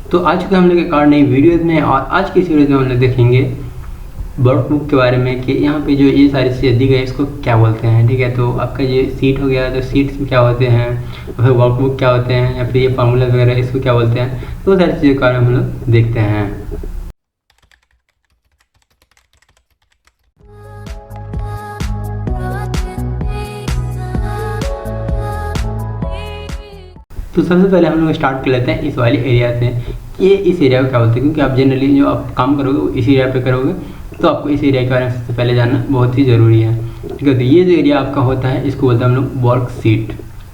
तो आज के हम लोग एक और नई वीडियोज़ में, और आज की सीरीज़ में हम लोग देखेंगे वर्कबुक के बारे में कि यहाँ पे जो ये सारी चीज़ें दी गई इसको क्या बोलते हैं। ठीक है, तो आपका ये सीट हो गया, तो सीट्स क्या होते हैं, फिर वर्कबुक क्या होते हैं, या फिर ये फार्मूला वगैरह इसको क्या बोलते हैं, तो सारी चीज़ों के बारे में हम लोग देखते हैं। तो सबसे पहले हम लोग स्टार्ट कर लेते हैं इस वाली एरिया से। ये इस एरिया को क्या बोलते हैं, क्योंकि आप जनरली जो आप काम करोगे वो इस एरिया पे करोगे, तो आपको इस एरिया के बारे में सबसे पहले जानना बहुत ही ज़रूरी है। ठीक है, तो ये जो एरिया आपका होता है इसको बोलते हैं हम लोग वर्क सीट,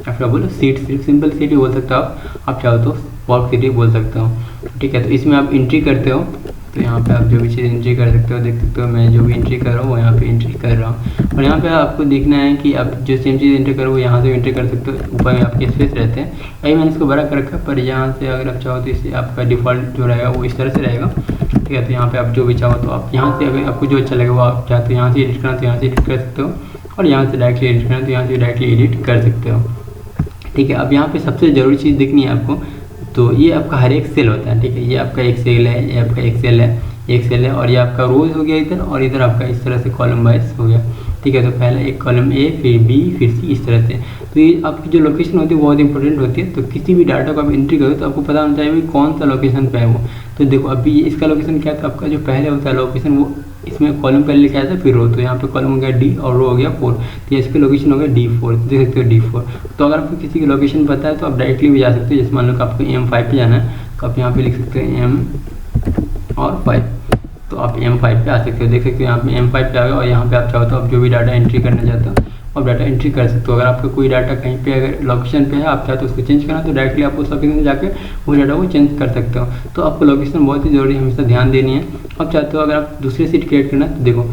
या फिर बोलो सीट, सिर्फ सिंपल सीट ही बोल सकते हो आप चाहो तो वर्क सीट ही बोल सकते हो। ठीक है, तो इसमें आप एंट्री करते हो, तो यहाँ पे आप जो भी चीज़ एंट्री कर सकते हो, देख सकते हो मैं जो भी एंट्री कर रहा हूँ वो यहाँ पे एंट्री कर रहा हूँ। और यहाँ पे आपको देखना है कि आप जो सेम चीज़ एंट्री करो वो यहाँ से एंट्री कर सकते हो। ऊपर में आपके स्पेस रहते हैं, वही मैंने इसको बड़ा कर रखा है, पर यहाँ से अगर आप चाहो तो इससे आपका डिफ़ॉल्ट जो रहेगा वो इस तरह से रहेगा। ठीक है, तो यहाँ पे आप जो भी चाहो तो आप यहाँ से, अगर आपको जो अच्छा लगे वो आप चाहते हो यहाँ से एडिट करना तो यहाँ से एडिट कर सकते हो, और यहाँ से डायरेक्टली एडिट करना तो यहाँ से डायरेक्टली एडिट कर सकते हो। ठीक है, अब यहाँ पे सबसे ज़रूरी चीज़ देखनी है आपको, तो ये आपका हर एक सेल होता है। ठीक है, ये आपका एक सेल है, ये आपका एक सेल है, एक सेल है, और ये आपका रोज हो गया इधर, और इधर आपका इस तरह से कॉलम वाइज हो गया। ठीक है, तो पहले एक कॉलम ए, फिर बी, फिर सी, इस तरह से। तो ये आपकी जो लोकेशन होती है बहुत इंपॉर्टेंट होती है। तो किसी भी डाटा को आप एंट्री करो तो आपको पता होना चाहिए कौन सा लोकेशन पे है वो। तो देखो अभी इसका लोकेशन क्या था, आपका जो पहले होता है लोकेशन वो इसमें कॉलम पहले लिखा था, फिर रो, तो यहाँ पे कॉलम हो गया डी और रो हो गया 4, तो इसकी लोकेशन हो गया D4, देख सकते हो D4। तो अगर आपको किसी की लोकेशन पता है तो आप डायरेक्टली भी जा सकते हो। जैसे मान लो कि आपको M5 पे जाना है तो आप यहाँ पे लिख सकते हैं M और 5, तो आप M5 पे आ सकते हो। देख सकते हो यहाँ पे M5 पे आ गया, और यहाँ पे आप चाहो तो आप जो भी डाटा एंट्री करना चाहते हो आप डाटा एंट्री कर सकते हो। अगर आपका कोई डाटा कहीं पे अगर लोकेशन पे है, आप चाहते हो उसको चेंज करना, तो डायरेक्टली आप उस लोकेशन में जाकर वो डाटा को चेंज कर सकते हो। तो आपको लोकेशन बहुत ही ज़रूरी हमेशा ध्यान देनी है। आप चाहते हो अगर आप दूसरी सीट क्रिएट करना तो देखो,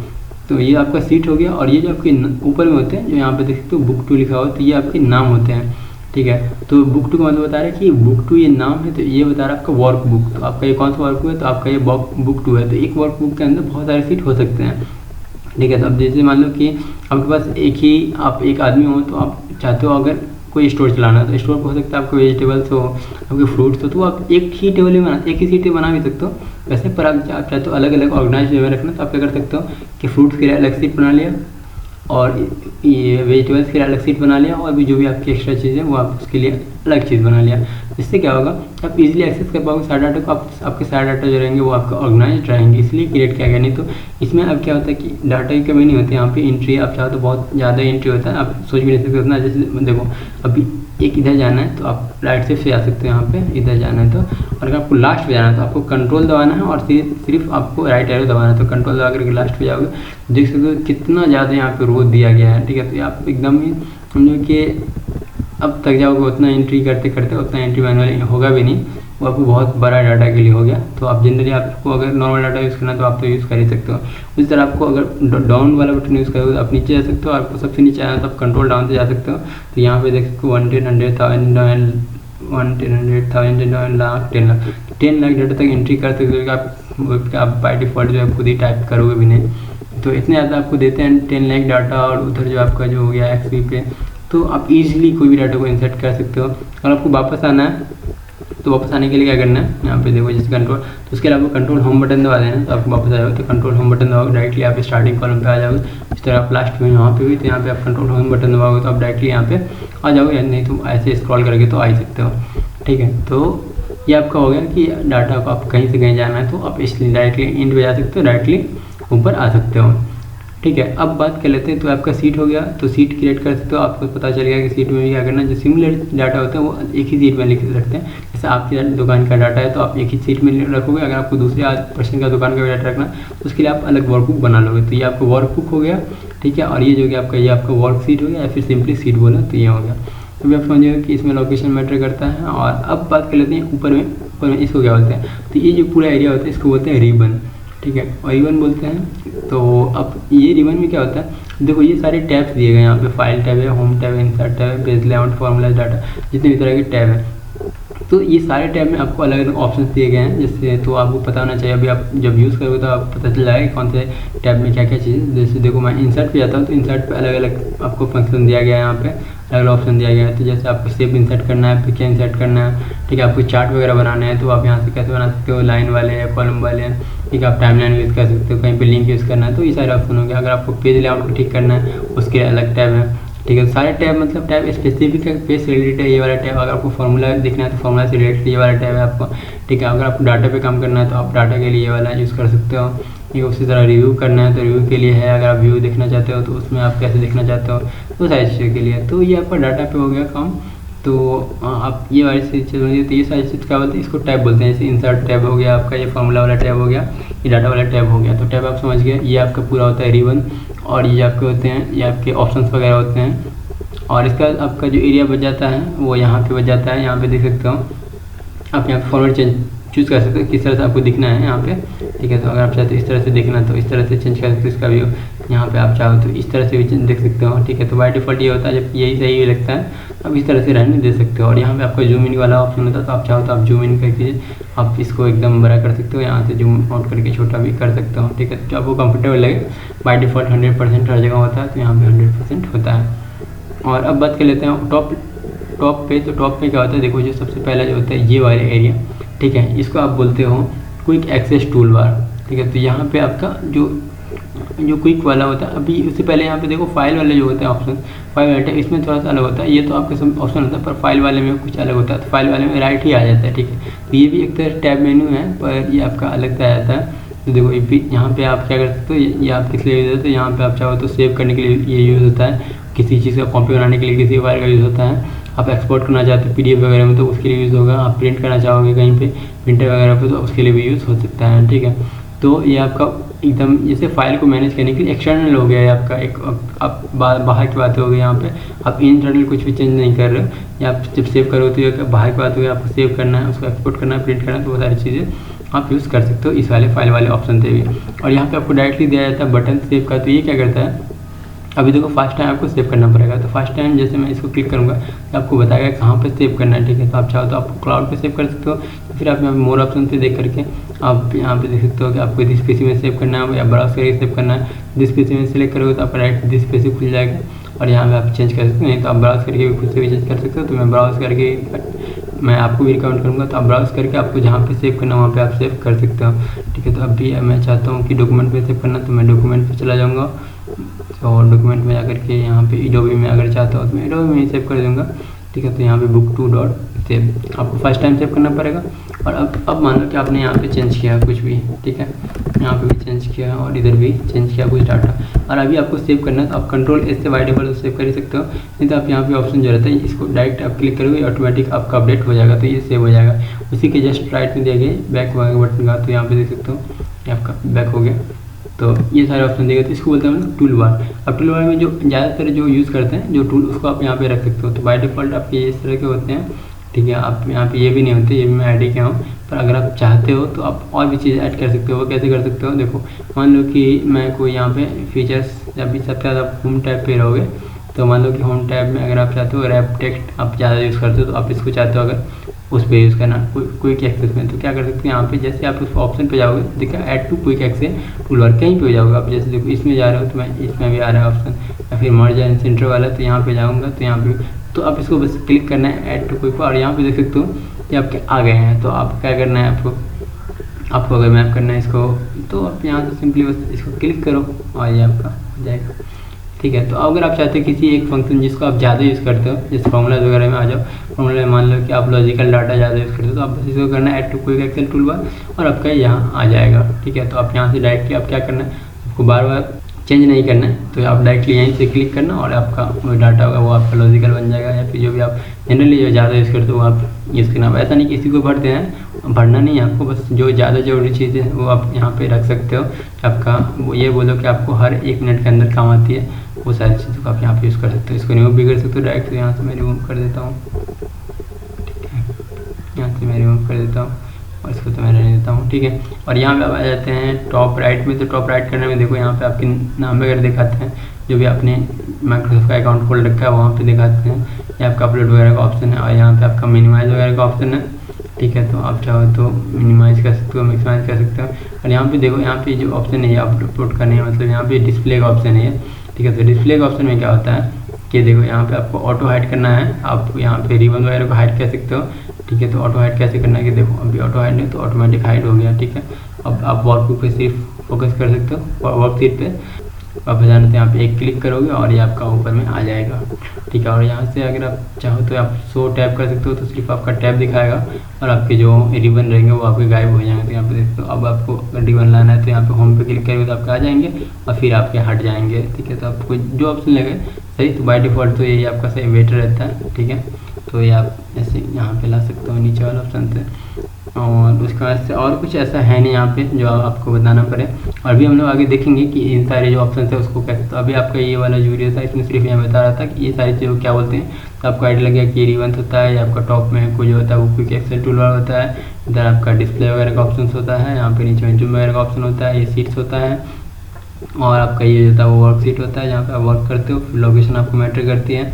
तो ये आपका सीट हो गया, और ये जो आपके ऊपर में होते हैं जो यहाँ पे देख सकते हो बुक 2 लिखा हुआ, तो ये आपके नाम होते हैं। ठीक है, तो बुक 2 का मतलब बता रहा है कि बुक 2 ये नाम है, तो ये बता रहा है आपका वर्क बुक। तो आपका ये कौन सा वर्क बुक है, तो आपका ये बुक 2 है। तो एक वर्क बुक के अंदर बहुत सारे सीट हो सकते हैं। ठीक है, तो अब जैसे मान लो कि आपके पास एक ही आप एक आदमी हो, तो आप चाहते हो अगर कोई स्टोर चलाना, तो स्टोर हो सकता है आपको वेजिटेबल्स हो, आपके फ्रूट्स हो, तो आप एक ही टेबल में एक ही सीट बना भी सकते हो वैसे। पर आप चाहते हो अलग अलग ऑर्गेनाइज में रखना, तो आप क्या कर सकते हो कि फ्रूट्स के लिए अलग सीट बना लिया, और ये वेजिटेबल्स के लिए अलग सीट बना लिया, और भी जो भी आपकी एक्स्ट्रा चीज़ है वो आप उसके लिए अलग चीज़ बना लिया। इससे क्या होगा, आप इजीली एक्सेस कर पाओगे सारे डाटा को। आपके सारे डाटा जो रहेंगे वो आपका ऑर्गेनाइज रहेंगे, इसलिए क्रिएट किया गया। नहीं तो इसमें अब क्या होता है कि डाटा की कमी नहीं होती। यहाँ पे एंट्री आप चाहो तो बहुत ज़्यादा एंट्री होता है, आप सोच भी नहीं सकते उतना। जैसे देखो अभी एक इधर जाना है तो आप राइट से जा सकते हो, यहाँ पे इधर जाना है तो, और अगर आपको लास्ट पे जाना है तो आपको कंट्रोल दबाना है, और सिर्फ आपको राइट एरो दबाना है। तो कंट्रोल दबा करके लास्ट पे जाओगे, देख सकते हो कितना ज़्यादा यहाँ पे रो दिया गया है। ठीक है, तो आप एकदम ही समझो कि अब तक जाओगे उतना एंट्री करते करते उतना एंट्री मैनुअली होगा भी नहीं, वो आपको बहुत बड़ा डाटा के लिए हो गया। तो आप जनरली आपको अगर नॉर्मल डाटा यूज़ करना तो आप तो यूज़ कर ही सकते हो। उसी तरह आपको अगर डाउन वाला बटन यूज़ करोगे तो आप नीचे जा सकते हो, आपको सबसे नीचे आना तो आप कंट्रोल डाउन से जा सकते हो। तो यहाँ पे देख सकते हो 110, 100,000, 100,000, लाख, 10 लाख डाटा तक एंट्री कर सकते हो। आप बाई डिफ़ॉल्ट जो है खुद ही टाइप करोगे भी नहीं, तो इतने ज़्यादा आपको देते हैं 10 लाख डाटा। और उधर जो आपका जो हो गया XP पे, तो आप इजीली कोई भी डाटा को इंसर्ट कर सकते हो। और आपको वापस आना है तो वापस आने के लिए क्या करना है, यहाँ पे देखो जैसे कंट्रोल, तो उसके अलावा कंट्रोल होम बटन दबा देना, तो आपको वापस आएगा। तो कंट्रोल होम बटन दबाओगे डायरेक्टली आप स्टार्टिंग कॉलम पे आ जाओगे। इस तरह आप लास्ट में यहाँ पे भी, तो यहाँ पे आप कंट्रोल होम बटन दबाओगे तो आप डायरेक्टली यहाँ पे आ जाओगे, या नहीं तो ऐसे स्क्रॉल करके तो आ ही सकते हो। ठीक है, तो ये आपका हो गया कि डाटा को आप कहीं से कहीं जाना है तो आप इसलिए डायरेक्टली इंड पे जा सकते हो, डायरेक्टली ऊपर आ सकते हो। ठीक है, अब बात कर लेते हैं। तो आपका सीट हो गया, तो सीट क्रिएट कर सकते हो। आपको पता चल गया कि सीट में भी क्या करना है, जो सिमिलर डाटा होता है वो एक ही सीट में लिख सकते हैं। जैसे आपकी दुकान का डाटा है तो आप एक ही सीट में रखोगे। अगर आपको दूसरे पर्सन का दुकान का डाटा रखना तो उसके लिए आप अलग वर्कबुक बना लोगे। तो ये आपका वर्कबुक हो गया। ठीक है, और ये जो कि आपका ये आपका वर्क सीट हो गया, या फिर सिंपली सीट बोला तो ये हो गया। अभी आप समझिएगा कि इसमें लोकेशन मैटर करता है। और अब बात कर लेते हैं ऊपर में इसको क्या बोलते हैं, तो ये जो पूरा एरिया होता है इसको बोलते हैं रिबन। ठीक है, और रिबन बोलते हैं। तो अब ये रिबन में क्या होता है, देखो ये सारे टैब्स दिए गए हैं यहाँ पे, फाइल टैब है, होम टैब है, इंसर्ट टैब है, पेज लेआउट, फॉर्मूला डाटा, जितने भी तरह के टैब है। तो ये सारे टैब में आपको अलग अलग ऑप्शंस दिए गए हैं, जैसे तो आपको पता होना चाहिए। अभी आप जब यूज़ करोगे तो आपको पता चल जाएगा कौन से टैब में क्या क्या चीज़। जैसे देखो मैं इंसर्ट पे जाता हूँ, तो इंसर्ट पे अलग अलग आपको फंक्शन दिया गया है यहाँ पे। अलग अलग ऑप्शन दिया गया है। तो जैसे आपको शेप इंसर्ट करना है, पिक्चर इंसर्ट करना है, ठीक है, आपको चार्ट वगैरह बनाना है तो आप यहाँ से कैसे बना सकते हो, लाइन वाले या कॉलम वाले, ठीक है, आप टाइमलाइन यूज़ कर सकते हो, कहीं पे लिंक यूज़ करना है, तो ये सारे ऑप्शन हो गया। अगर आपको पेज लेआउट को ठीक करना है उसके लिए अलग टैब है, ठीक है। सारे टैब मतलब टैब स्पेसिफिक है, पेज से रिलेटेड है ये वाला टैब। अगर आपको फॉर्मूला देखना है तो फॉर्मूला से रिलेटेड ये वाला टैब है आपको, ठीक है। अगर आपको डाटा पे काम करना है तो आप डाटा के लिए ये वाला यूज़ कर सकते हो, ठीक है। उसी तरह रिव्यू करना है तो रिव्यू के लिए है। अगर आप व्यू देखना चाहते हो तो उसमें आप कैसे देखना चाहते हो, वो सारी चीज़ों के लिए। तो ये आपका डाटा पे हो गया काम। तो आप ये वाली चीज़ होगी, तो ये सारी चीज़ क्या बोलते हैं, इसको टैब बोलते हैं। जैसे इंसर्ट टैब हो गया आपका, ये फॉर्मूला वाला टैब हो गया, ये डाटा वाला टैब हो गया। तो टैब आप समझ गए, ये आपका पूरा होता है रिबन, और ये आपके होते हैं, ये आपके ऑप्शंस वगैरह होते हैं। और इसका आपका जो एरिया बच जाता है वो यहाँ पे बच जाता है। यहाँ पे देख सकते हो आप, यहाँ पे फॉर्मेट चेंज चूज़ कर सकते हो किस तरह से आपको दिखना है यहाँ पे, ठीक है। तो अगर आप चाहते हो इस तरह से देखना तो इस तरह से चेंज कर सकते हो इसका व्यू। यहाँ पे आप चाहो तो इस तरह से भी देख सकते हो, ठीक है। तो बाय डिफ़ॉल्ट ये होता है, जब यही सही लगता है आप इस तरह से रहने दे सकते हो। और यहाँ पे आपका जूम इन वाला ऑप्शन होता है, तो आप चाहो तो आप जूम इन करके आप इसको एकदम बड़ा कर सकते हो, यहाँ से जूम आउट करके छोटा भी कर सकते हो, ठीक है। जो आपको कंफर्टेबल लगे। बाय डिफ़ॉल्ट 100% हर जगह होता है, तो यहाँ पे 100% होता है। और अब बात कर लेते हैं टॉप पे। तो टॉप पे क्या होता है, देखो जो सबसे पहला जो होता है ये वाले एरिया, ठीक है, इसको आप बोलते हो क्विक एक्सेस टूल बार, ठीक है। तो यहाँ पे आपका जो क्विक वाला होता है, अभी उससे पहले यहाँ पे देखो फाइल वाले जो होते हैं ऑप्शन, फाइल वाले इसमें थोड़ा सा अलग होता है। ये तो आपका सब ऑप्शन होता है, पर फाइल वाले में कुछ अलग होता है। तो फाइल वाले में राइट ही आ जाता है, ठीक है। तो ये भी एक तरह टैब मेन्यू है, पर ये आपका अलग से आ जाता है। तो देखो यहाँ पे आप क्या कर सकते हो, ये आप किस लिए यूज़ होता है, तो यहाँ पे आप चाहो तो सेव करने के लिए ये यूज़ होता है, किसी चीज़ का कॉपी बनाने के लिए किसी फाइल का यूज़ होता है। आप एक्सपोर्ट करना चाहते हो PDF वगैरह में तो उसके लिए यूज़ होगा। आप प्रिंट करना चाहोगे कहीं पे प्रिंटर वगैरह पे तो उसके लिए भी यूज़ हो सकता है, ठीक है। तो ये आपका एकदम जैसे फाइल को मैनेज करने के लिए एक्सटर्नल हो गया है आपका एक। आप बाहर की बात हो गई, यहाँ पे आप इंटरनल कुछ भी चेंज नहीं कर रहे हो, या आप जब सेव करो तो ये बाहर की बात हो गई, आपको सेव करना है, उसको एक्सपोर्ट करना है, प्रिंट करना है, तो वो सारी चीज़ें आप यूज़ कर सकते हो इस वाले फाइल वाले ऑप्शन से भी। और यहाँ पे आपको डायरेक्टली दिया जाता है बटन सेव का। तो ये क्या करता है, अभी देखो फर्स्ट टाइम आपको सेव करना पड़ेगा। तो फर्स्ट टाइम जैसे मैं इसको क्लिक करूँगा तो आपको बताएगा कहाँ पे सेव करना है, ठीक है। तो आप चाहो तो आप क्लाउड पे सेव कर सकते हो, तो फिर आप यहाँ पे मोर ऑप्शन पे देख करके आप यहाँ पे देख सकते हो कि आपको दिस पीसी में सेव करना है या ब्राउज करके सेव करना है। दिस पीसी में सेलेक्ट करोगे तो आपका डायरेक्ट दिस पीसी खुल जाएगा, और यहाँ पे आप चेंज कर सकते हो। नहीं तो आप ब्राउज करके भी खुद से भी चेंज कर सकते हो। तो मैं ब्राउज करके मैं आपको भी रिकमेंड करूँगा, तो आप ब्राउज करके आपको जहाँ पे सेव करना है वहाँ पे आप सेव कर सकते हो, ठीक है। तो अभी मैं चाहता हूँ कि डॉक्यूमेंट पे सेव करना, तो मैं डॉक्यूमेंट पे चला जाऊँगा। और डॉक्यूमेंट में जाकर के यहाँ पे एडोबी में अगर चाहता हो तो मैं एडोबी में सेव कर दूँगा, ठीक है। तो यहाँ पे book2.save आपको फर्स्ट टाइम सेव करना पड़ेगा। और अब मान लो कि आपने यहाँ पे चेंज किया कुछ भी, ठीक है, यहाँ पे भी चेंज किया और इधर भी चेंज किया कुछ डाटा, और अभी आपको सेव करना है तो आप Ctrl+S से बाय डिफ़ॉल्ट सेव कर ही सकते हो। नहीं तो आप यहाँ पे ऑप्शन जो रहता है इसको डायरेक्ट आप क्लिक करोगे ऑटोमेटिक आपका अपडेट हो जाएगा, तो ये सेव हो जाएगा। उसी के जस्ट राइट में दिया गया बैक बटन का, तो यहाँ पे देख सकते हो ये आपका बैक हो गया। तो ये सारे ऑप्शन देगा, तो इसको बोलते हैं हम टूल बार। अब टूल बार में जो ज़्यादातर जो यूज़ करते हैं जो टूल, उसको आप यहाँ पे रख सकते हो। तो बाय डिफ़ॉल्ट आपके इस तरह के होते हैं, ठीक है। आप यहाँ पे ये भी नहीं होते, ये भी मैं ऐड ही किया हूँ, पर अगर आप चाहते हो तो आप और भी चीज़ ऐड कर सकते हो। वो कैसे कर सकते हो, देखो मान लो कि मैं कोई यहाँ पे फीचर्स, जब भी सबसे ज़्यादा होम टैब पे रहोगे, तो मान लो कि होम टैब में अगर आप चाहते हो रैप टेक्स्ट आप ज़्यादा यूज़ करते हो, तो आप इसको चाहते हो अगर उस पर यूज़ करना क्विक एक्सेस में, तो क्या कर सकते हैं, यहाँ पे जैसे आप उस ऑप्शन पे जाओगे देखिए add to quick access toolbar, कहीं पे जाओगे आप। जैसे देखो इसमें जा रहे हो तो मैं इसमें भी आ रहा है ऑप्शन, या फिर मर्ज एंड सेंटर वाला, तो यहाँ पे जाऊँगा तो यहाँ पे तो आप इसको बस क्लिक करना है ऐड टू क्विक, और यहाँ पे देख सकते हो कि आपके आ गए हैं। तो आप क्या करना है, आपको अगर मैप करना है इसको, तो आप यहाँ से सिंपली बस इसको क्लिक करो और ये आपका हो जाएगा, ठीक है। तो अगर आप चाहते हो किसी एक फंक्शन जिसको आप ज़्यादा यूज़ करते हो, जैसे फॉर्मूला वगैरह में आ जाओ, फॉर्मूला में मान लो कि आप लॉजिकल डाटा ज़्यादा यूज़ करते हो, तो आप बस इसको करना है add to quick excel toolbar, और आपका यहाँ आ जाएगा, ठीक है। तो आप यहाँ से डायरेक्टली आप क्या करना है, आपको बार बार चेंज नहीं करना है, तो आप डायरेक्टली यहीं से क्लिक करना और आपका जो डाटा होगा वो आपका लॉजिकल बन जाएगा, या फिर जो भी आप जनरली जो ज़्यादा यूज़ करते हो वो आप यूज़ करना। ऐसा नहीं कि किसी को भरते हैं, भरना नहीं है आपको, बस जो ज़्यादा ज़रूरी चीज़ें हैं वो आप यहाँ पे रख सकते हो। आपका वो ये बोलो कि आपको हर 1 मिनट के अंदर काम आती है, वो सारी चीज़ों को आप यहाँ पे यूज़ कर सकते हो। इसको रिमूव भी कर सकते हो डायरेक्ट, यहाँ से मैं रिमूव कर देता हूँ, ठीक है, यहाँ से मैं रिमूव कर देता हूँ और इसको तो मैं रहने देता हूँ, ठीक है। और यहाँ पे आप आ जाते हैं टॉप राइट में, तो टॉप राइट करने में देखो यहाँ पे आपके नाम वगैरह दिखाते हैं, जो भी आपने माइक्रोसॉफ्ट का अकाउंट खोल रखा है वहाँ पे दिखाते हैं। ये आपका अपलोड वगैरह का ऑप्शन है, और यहाँ पे आपका मिनिमाइज वगैरह का ऑप्शन है, ठीक है। तो आप चाहो तो मिनिमाइज कर सकते हो, मैक्सिमाइज कर सकते हो। और यहाँ पे देखो यहाँ पे जो ऑप्शन है आप अपलोड करने है, मतलब यहाँ पे डिस्प्ले का ऑप्शन है, ठीक है। तो डिस्प्ले का ऑप्शन में क्या होता है कि देखो यहाँ पे आपको ऑटो हाइड करना है, आप यहाँ पे रिबन वगैरह को हाइड कर सकते हो, ठीक है। तो ऑटो हाइड कैसे करना है कि देखो अभी ऑटो हाइड है तो ऑटोमेटिक हाइड हो गया, ठीक है। अब आप वर्कबुक पे सिर्फ फोकस कर सकते हो, वर्कशीट पे आप जाना तो यहाँ पे एक क्लिक करोगे और ये आपका ऊपर में आ जाएगा, ठीक है। और यहाँ से अगर आप चाहो तो आप शो टैप कर सकते हो, तो सिर्फ आपका टैप दिखाएगा और आपके जो रिबन रहेंगे वो आपके गायब हो जाएंगे। तो यहाँ पे देखते हो, अब आपको रिबन लाना है तो यहाँ पे होम पे क्लिक करोगे तो आपके आ जाएंगे और फिर आपके हट जाएंगे, ठीक है। तो आपको जो ऑप्शन लगे सही, तो बाय डिफ़ॉल्ट तो ये आपका सही बेटर रहता है, ठीक है। तो ये आप ऐसे यहाँ पे ला सकते हो नीचे वाला ऑप्शन से। और उसके बाद से और कुछ ऐसा है नहीं यहाँ पे जो आपको बताना पड़े। और भी हम लोग आगे देखेंगे कि इन सारे जो ऑप्शन है उसको कैसे। तो अभी आपका ये वाला जो वीडियो था इसमें सिर्फ ये बता रहा था कि ये सारी चीज़ों क्या बोलते हैं, तो आपको आइडिया लग गया कि रिबन होता है, या आपका टॉप में कोई जो होता है वो क्विक एक्सेल टूल वाला होता है, इधर आपका डिस्प्ले वगैरह का ऑप्शन होता है, यहाँ पे नीचे में जूम वगैरह का ऑप्शन होता है, ये सीट्स होता है, और आपका ये होता है वो वर्कशीट होता है जहाँ पे आप वर्क करते हो। लोकेशन आपको मैटर करती है,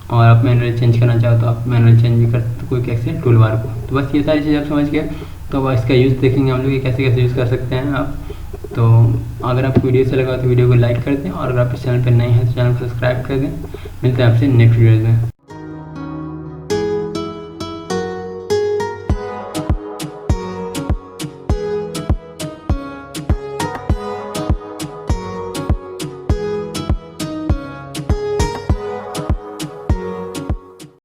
और आप मैनुअल चेंज करना चाहो तो आप मैनुअल चेंज भी कर सकते हो कोई एक्सेल टूल बार को। तो बस ये सारी चीज़ें आप समझ गए। तो अब इसका यूज़ देखेंगे हम लोग कि कैसे कैसे यूज़ कर सकते हैं आप। तो अगर आपको वीडियो से लगा तो वीडियो को लाइक कर दें, और अगर आप इस चैनल पर नए हैं तो चैनल को सब्सक्राइब कर दें। मिलते हैं आपसे नेक्स्ट वीडियो में।